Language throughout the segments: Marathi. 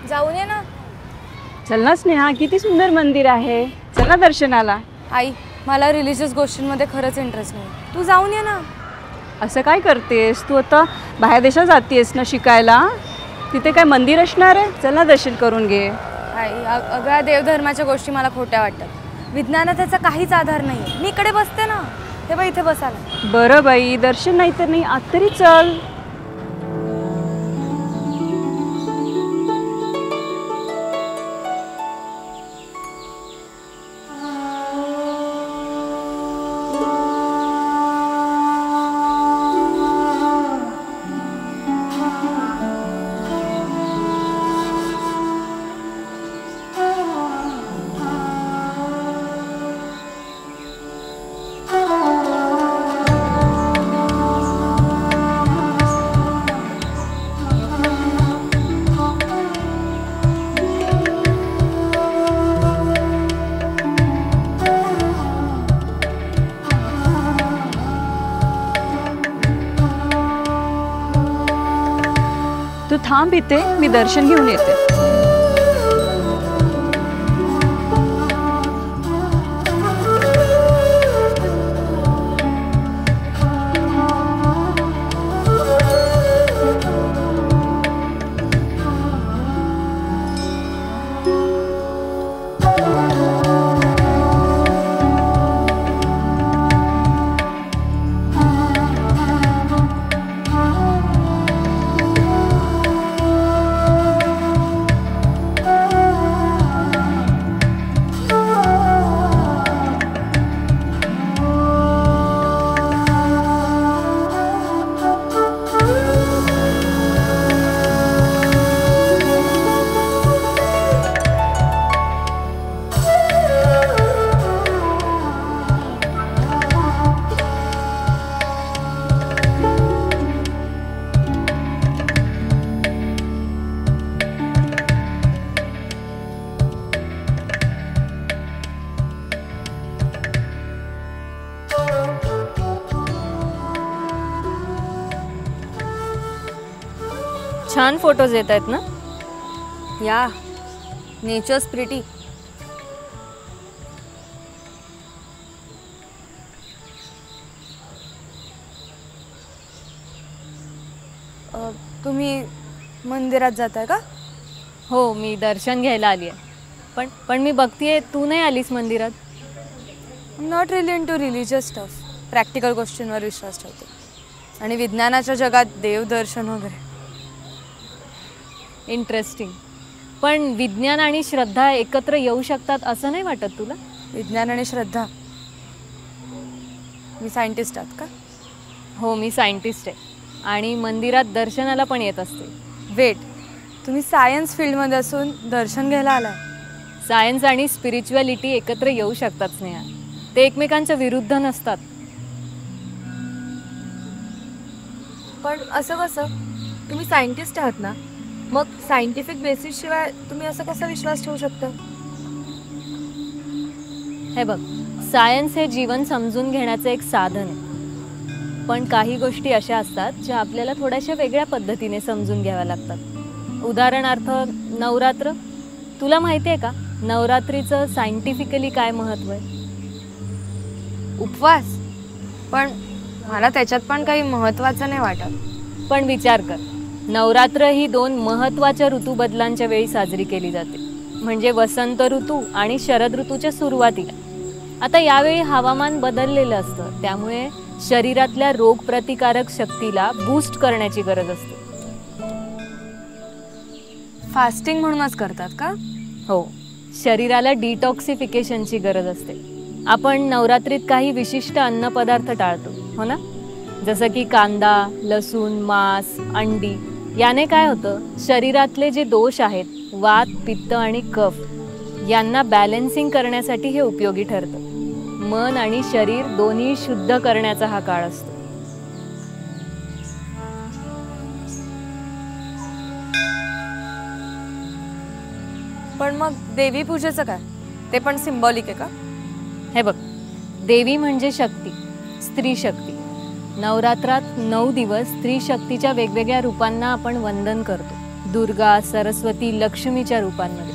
जाऊन ये ना. चल ना स्नेहा, किती सुंदर मंदिर आहे. चल ना दर्शनाला. आई, मला रिलिजियस गोष्टींमध्ये खरंच इंटरेस्ट नाही. तू जाऊन ये ना. असं काय करतेस तू? आता बाहेर देशात जातेस ना शिकायला, तिथे काय मंदिर असणार आहे? चल ना दर्शन करून घे. आई, अगं देवधर्माच्या गोष्टी मला खोट्या वाटतात. विज्ञानात त्याचा काहीच आधार नाही. मी इकडे बसते ना, तेव्हा इथे बसायला. बरं बाई, दर्शन नाही तर नाही, आत तरी चल. तू थांब इथे, मी दर्शन घेऊन येते. छान फोटोज येत आहेत ना. या नेचर्स प्रिटी. तुम्ही मंदिरात जाताय का? हो, मी दर्शन घ्यायला आली आहे. पण मी बघतीये तू नाही आलीस मंदिरात. Not really into religious stuff. Practical गोष्टींवर विश्वास ठेवते. आणि विज्ञानाच्या जगात देवदर्शन वगैरे. इंटरेस्टिंग. पण विज्ञान आणि श्रद्धा एकत्र येऊ शकतात असं नाही वाटत तुला? विज्ञान आणि श्रद्धा. मी सायंटिस्ट आहात का? हो, मी सायंटिस्ट आहे आणि मंदिरात दर्शनाला पण येत असते. वेट, तुम्ही सायन्स फील्डमध्ये असून दर्शन घ्यायला आलाय? सायन्स आणि स्पिरिच्युअलिटी एकत्र येऊ शकतात स्नेहा. ते एकमेकांच्या विरुद्ध नसतात. पण असं कसं? तुम्ही सायंटिस्ट आहात ना, मग सायंटिफिक बेसिस शिवाय तुम्ही असं कसा विश्वास ठेवू शकता? हे बघ, सायन्स हे जीवन समजून घेण्याचं एक साधन आहे. पण काही गोष्टी अशा असतात ज्या आपल्याला थोड्याशा वेगळ्या पद्धतीने समजून घ्याव्या लागतात. उदाहरणार्थ नवरात्र. तुला माहिती आहे का नवरात्रीचं सायंटिफिकली काय महत्त्व आहे? उपवास. पण मला त्याच्यात पण काही महत्त्वाचं नाही वाटत. पण विचार कर, नवरात्र ही 2 महत्त्वाच्या ऋतुबदलांच्या वेळी साजरी केली जाते. म्हणजे वसंत ऋतू आणि शरद ऋतूच्या सुरुवातीला. आता यावेळी हवामान बदललेलं असतं, त्यामुळे शरीरातल्या रोगप्रतिकारक शक्तीला बूस्ट करण्याची गरज असते. फास्टिंग म्हणूनच करतात का? हो, शरीराला डिटॉक्सिफिकेशनची गरज असते. आपण नवरात्रीत काही विशिष्ट अन्नपदार्थ टाळतो, हो ना? जसं की कांदा, लसूण, मांस, अंडी. याने काय होतं, शरीरातले जे दोष आहेत, वात, पित्त आणि कफ, यांना बॅलन्सिंग करण्यासाठी हे उपयोगी ठरतं. मन आणि शरीर दोन्ही शुद्ध करण्याचा हा काळ असतो. पण मग देवी पूजेचं काय? ते पण सिंबॉलिक आहे का? हे बघ, देवी म्हणजे शक्ती, स्त्री शक्ती. नवरात्रात 9 दिवस स्त्री शक्तीच्या वेगवेगळ्या रूपांना आपण वंदन करतो. दुर्गा, सरस्वती, लक्ष्मीच्या रूपांमध्ये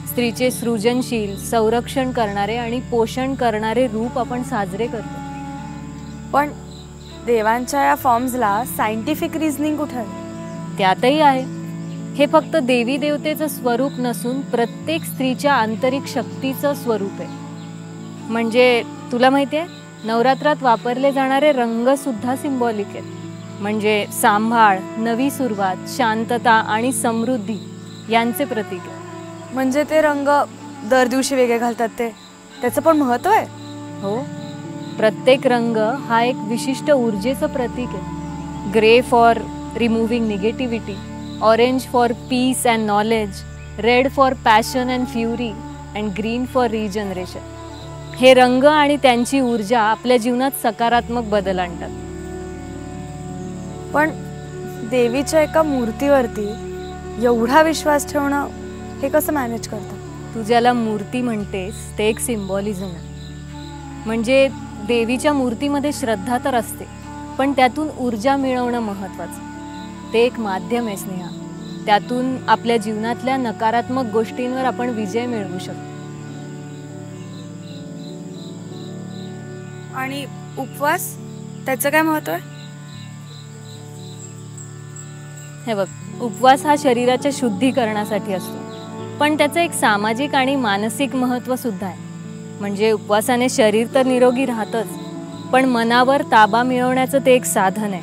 स्त्रीचे सृजनशील, संरक्षण करणारे आणि पोषण करणारे रूप आपण साजरे करतो. पण देवांच्या या फॉर्म्सला सायंटिफिक रिझनिंग कुठे आहे? त्यातही आहे. हे फक्त देवी देवतेचं स्वरूप नसून प्रत्येक स्त्रीच्या आंतरिक शक्तीचं स्वरूप आहे. म्हणजे तुला माहिती आहे, नवरात्रात वापरले जाणारे रंग सुद्धा सिम्बॉलिक आहेत. म्हणजे सांभाळ, नवी सुरुवात, शांतता आणि समृद्धी यांचे प्रतीक आहे. म्हणजे ते रंग दर दिवशी वेगळे घालतात ते, त्याचं पण महत्त्व आहे? हो, प्रत्येक रंग हा एक विशिष्ट ऊर्जेचं प्रतीक आहे. Grey for removing negativity, orange for peace and knowledge, red for passion and fury and green for regeneration. हे रंग आणि त्यांची ऊर्जा आपल्या जीवनात सकारात्मक बदल आणतात. पण देवीच्या एका मूर्तीवरती एवढा विश्वास ठेवणं हे कसं मॅनेज करतात? तू ज्याला मूर्ती म्हणतेस ते एक सिम्बॉलिझम आहे. म्हणजे देवीच्या मूर्तीमध्ये श्रद्धा तर असते, पण त्यातून ऊर्जा मिळवणं महत्त्वाचं. ते एक माध्यम आहे स्नेहा. त्यातून आपल्या जीवनातल्या नकारात्मक गोष्टींवर आपण विजय मिळवू शकतो. आणि उपवास, त्याचं काय महत्त्व आहे? हे बघ, उपवास हा शरीराच्या शुद्धीकरणासाठी असतो, पण त्याचं एक सामाजिक आणि मानसिक महत्त्व सुद्धा आहे. म्हणजे उपवासाने शरीर तर निरोगी राहतंच, पण मनावर ताबा मिळवण्याचं ते एक साधन आहे.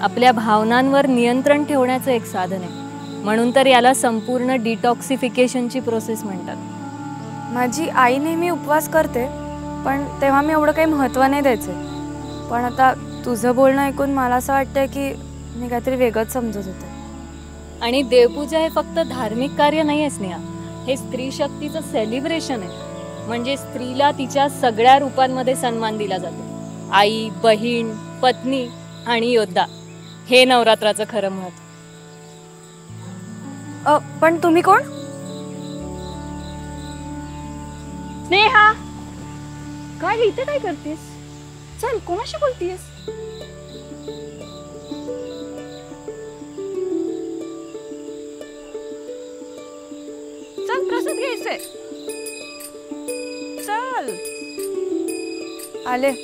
आपल्या भावनांवर नियंत्रण ठेवण्याचं एक साधन आहे. म्हणून तर याला संपूर्ण डिटॉक्सिफिकेशनची प्रोसेस म्हणतात. माझी आई नेहमी उपवास करते, पण तेव्हा मी एवढं काही महत्त्व नाही द्यायचे. पण आता तुझं बोलणं ऐकून मला असं वाटतंय की मी काहीतरी वेगळंच समजत होते. आणि देवपूजा हे फक्त धार्मिक कार्य नाही आहे स्नेहा, हे स्त्री शक्तीचं सेलिब्रेशन आहे. म्हणजे स्त्रीला तिच्या सगळ्या रूपांमध्ये सन्मान दिला जातो. आई, बहीण, पत्नी आणि योद्धा, हे नवरात्राचं खरं महत्त्व. पण तुम्ही कोण? स्नेहा, काय इथे काय करतेस? चल, कोणाशी बोलतेस? चल, प्रसाद घ्यायचंय. चल. आले.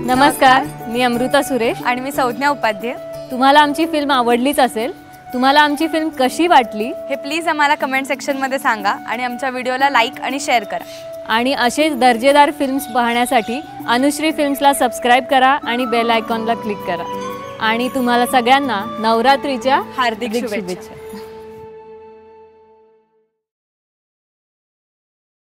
नमस्कार, मी अमृता सुरेश आणि मी संज्ञा उपाध्याय. तुम्हाला आमची फिल्म आवडलीच असेल. तुम्हाला आमची फिल्म कशी वाटली हे प्लीज आम्हाला कमेंट सेक्शनमध्ये सांगा आणि आमच्या व्हिडिओला लाईक आणि शेअर करा. आणि असेच दर्जेदार फिल्म्स पाहण्यासाठी अनुश्री फिल्म्सला सबस्क्राईब करा आणि बेल आयकॉनला क्लिक करा. आणि तुम्हाला सगळ्यांना नवरात्रीच्या हार्दिक शुभेच्छा.